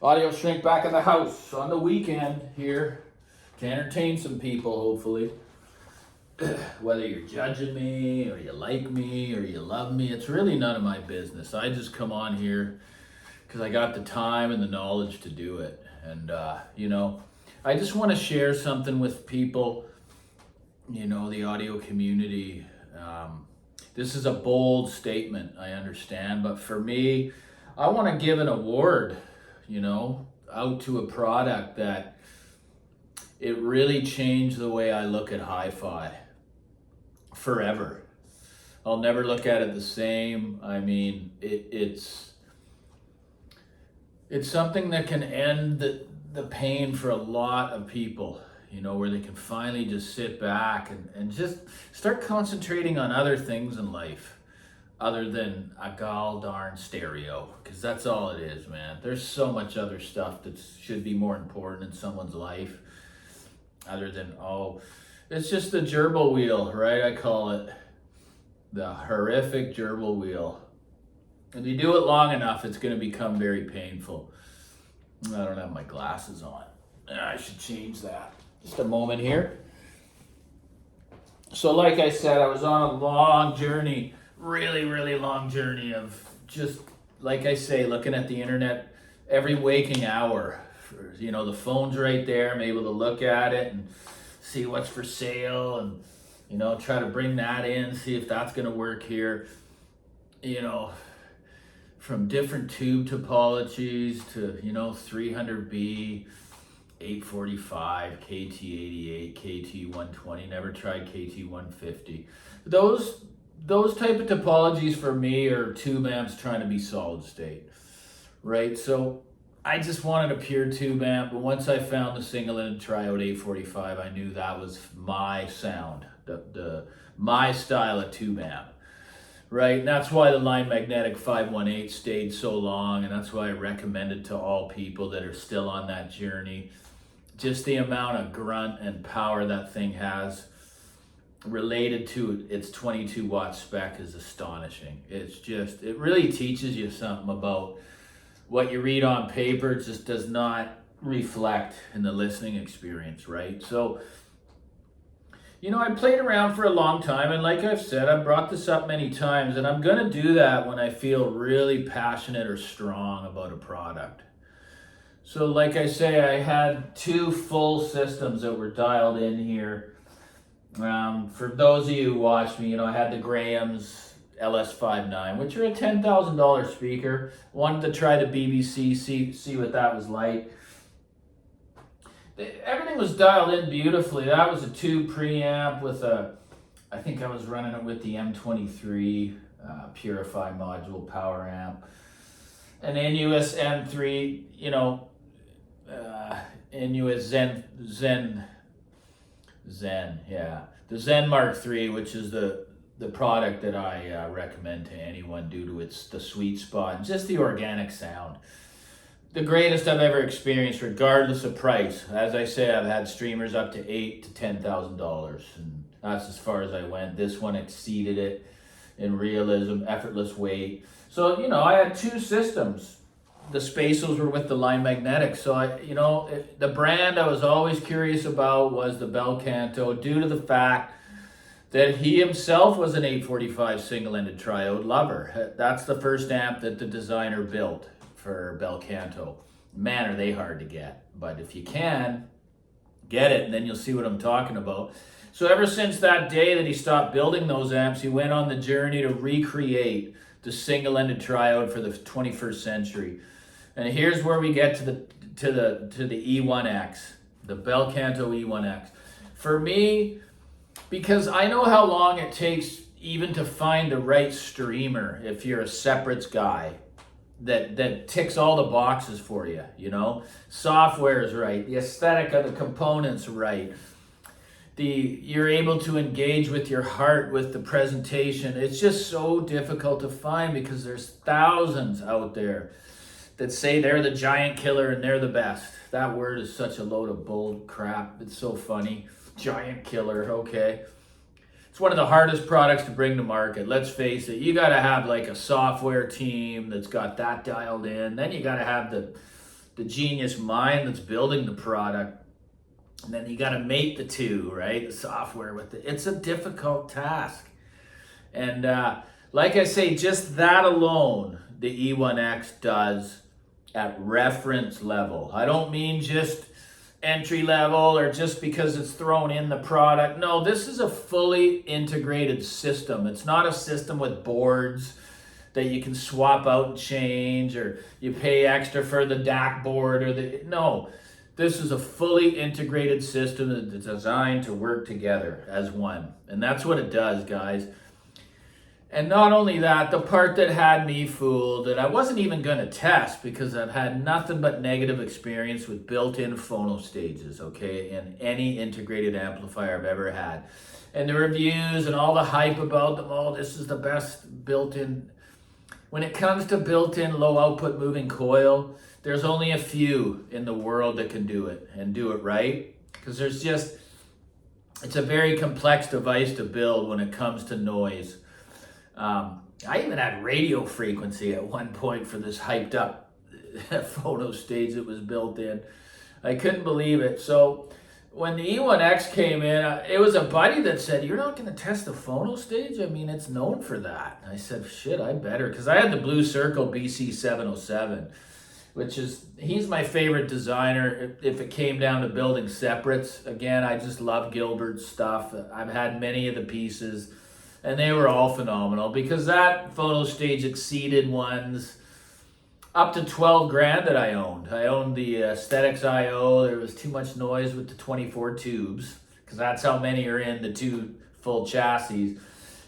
Audio Shrink back in the house on the weekend here to entertain some people, hopefully. Whether you're judging me or you like me or you love me, it's really none of my business. I just come on here because I got the time and the knowledge to do it. And, I just want to share something with people, the audio community. This is a bold statement, I understand, but for me, I want to give an award, out to a product that it really changed the way I look at hi-fi forever. I'll never look at it the same. I mean, it's something that can end the pain for a lot of people, where they can finally just sit back and just start concentrating on other things in life other than a gall darn stereo, because that's all it is, man. There's so much other stuff that should be more important in someone's life other than, it's just the gerbil wheel, right? I call it the horrific gerbil wheel. If you do it long enough, it's going to become very painful. I don't have my glasses on. I should change that. Just a moment here. So like I said, I was on a long journey, really, really long journey of just, like I say, looking at the internet every waking hour. The phone's right there. I'm able to look at it and see what's for sale and, try to bring that in, see if that's going to work here. From different tube topologies to, 300B, 845, KT88, KT120, never tried KT150. Those type of topologies for me are tube amps trying to be solid state, right? So I just wanted a pure tube amp, but once I found the single-ended triode 845, I knew that was my sound, my style of tube amp. Right, and that's why the Line Magnetic 518 stayed so long, and that's why I recommend it to all people that are still on that journey. Just the amount of grunt and power that thing has related to its 22 watt spec is astonishing. It really teaches you something about what you read on paper. It just does not reflect in the listening experience, right? So, I played around for a long time, and like I've said, I've brought this up many times, and I'm going to do that when I feel really passionate or strong about a product. So like I say, I had two full systems that were dialed in here. For those of you who watched me, I had the Graham's LS59, which are a $10,000 speaker. Wanted to try the BBC, see what that was like. Everything was dialed in beautifully. That was a tube preamp with I think I was running it with the M23 Purify module power amp. An NUS M3, NUS Zen, yeah. The Zen Mark III, which is the product that I recommend to anyone due to the sweet spot and just the organic sound. The greatest I've ever experienced, regardless of price. As I say, I've had streamers up to $8,000 to $10,000, and that's as far as I went. This one exceeded it in realism, effortless weight. So, I had two systems. The Spatials were with the Line Magnetic. So, the brand I was always curious about was the Bel Canto, due to the fact that he himself was an 845 single-ended triode lover. That's the first amp that the designer built for Bel Canto. Man, are they hard to get. But if you can, get it, and then you'll see what I'm talking about. So ever since that day that he stopped building those amps, he went on the journey to recreate the single-ended triode for the 21st century. And here's where we get to the E1X, the Bel Canto E1X. For me, because I know how long it takes even to find the right streamer if you're a separates guy that ticks all the boxes for you, Software is right, the aesthetic of the components right, you're able to engage with your heart with the presentation. It's just so difficult to find because there's thousands out there that say they're the giant killer and they're the best. That word is such a load of bull crap. It's so funny. Giant killer, okay. It's one of the hardest products to bring to market. Let's face it, you got to have like a software team that's got that dialed in. Then you got to have the the genius mind that's building the product. And then you got to mate the two, right? The software with it. It's a difficult task. And like I say, just that alone, the E1X does at reference level. I don't mean just entry level or just because it's thrown in the product. No, this is a fully integrated system. It's not a system with boards that you can swap out and change, or you pay extra for the DAC board or the, no. This is a fully integrated system that's designed to work together as one. And that's what it does, guys. And not only that, the part that had me fooled, that I wasn't even going to test because I've had nothing but negative experience with built-in phono stages, okay, in any integrated amplifier I've ever had. And the reviews and all the hype about them, oh, this is the best built-in. When it comes to built-in low-output moving coil, there's only a few in the world that can do it and do it right. Because it's a very complex device to build when it comes to noise. I even had radio frequency at one point for this hyped up phono stage that was built in. I couldn't believe it. So when the E1X came in, it was a buddy that said, "You're not going to test the phono stage? I mean, it's known for that." And I said, "Shit, I better." Because I had the Blue Circle BC707, which is, he's my favorite designer if it came down to building separates. Again, I just love Gilbert's stuff. I've had many of the pieces, and they were all phenomenal because that phono stage exceeded ones up to 12 grand that I owned. I owned the Aesthetics IO. There was too much noise with the 24 tubes because that's how many are in the two full chassis.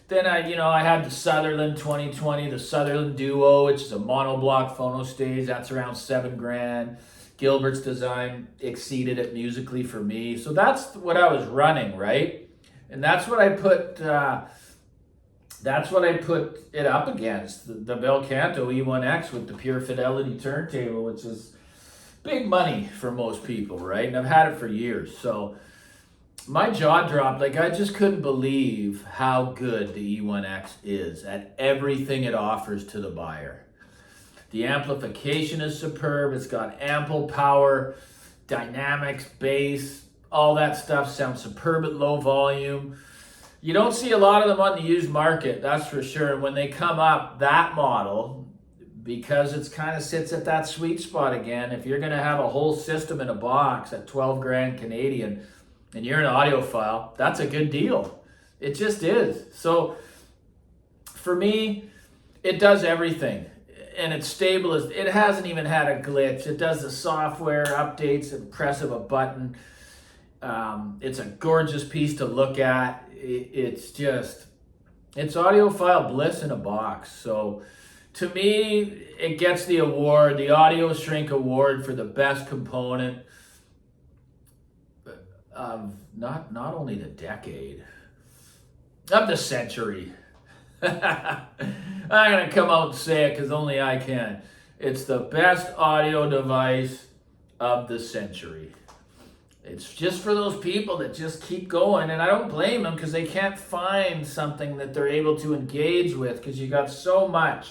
Then I had the Sutherland 2020, the Sutherland Duo, which is a monoblock phono stage. That's around 7 grand. Gilbert's design exceeded it musically for me. So that's what I was running, right? And that's what I put it up against, the Bel Canto E1X with the Pure Fidelity turntable, which is big money for most people, right? And I've had it for years. So my jaw dropped. Like, I just couldn't believe how good the E1X is at everything it offers to the buyer. The amplification is superb. It's got ample power, dynamics, bass, all that stuff sounds superb at low volume. You don't see a lot of them on the used market, that's for sure. And when they come up, that model, because it's kind of sits at that sweet spot again, if you're going to have a whole system in a box at 12 grand Canadian, and you're an audiophile, that's a good deal. It just is. So for me, it does everything. And it's stable. It hasn't even had a glitch. It does the software updates and press of a button. It's a gorgeous piece to look at. It's audiophile bliss in a box. So to me, it gets the award, the Audio Shrink Award for the best component of not only the decade, of the century. I'm going to come out and say it because only I can. It's the best audio device of the century. It's just for those people that just keep going, and I don't blame them because they can't find something that they're able to engage with because you got so much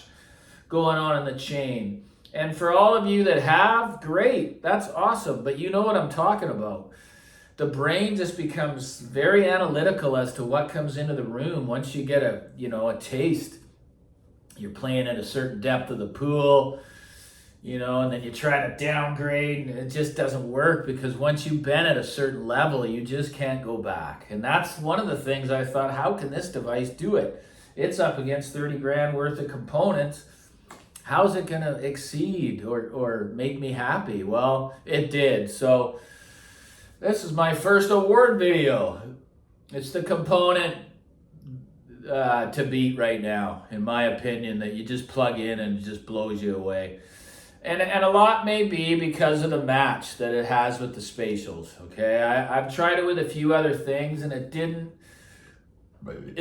going on in the chain. And for all of you that have, great, that's awesome, but you know what I'm talking about. The brain just becomes very analytical as to what comes into the room once you get a taste. You're playing at a certain depth of the pool, and then you try to downgrade and it just doesn't work because once you've been at a certain level, you just can't go back. And that's one of the things I thought, how can this device do it? It's up against 30 grand worth of components. How's it going to exceed or make me happy? Well, it did. So this is my first award video. It's the component to beat right now, in my opinion, that you just plug in and it just blows you away. And a lot may be because of the match that it has with the spatials, okay? I've tried it with a few other things and it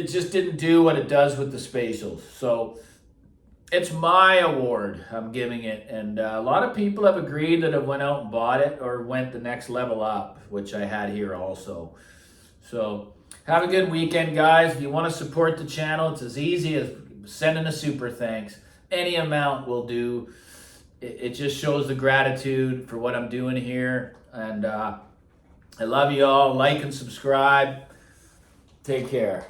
just didn't do what it does with the spatials. So it's my award, I'm giving it. And a lot of people have agreed that have went out and bought it or went the next level up, which I had here also. So have a good weekend, guys. If you want to support the channel, it's as easy as sending a super thanks. Any amount will do. it just shows the gratitude for what I'm doing here. And I love you all. Like and subscribe. Take care.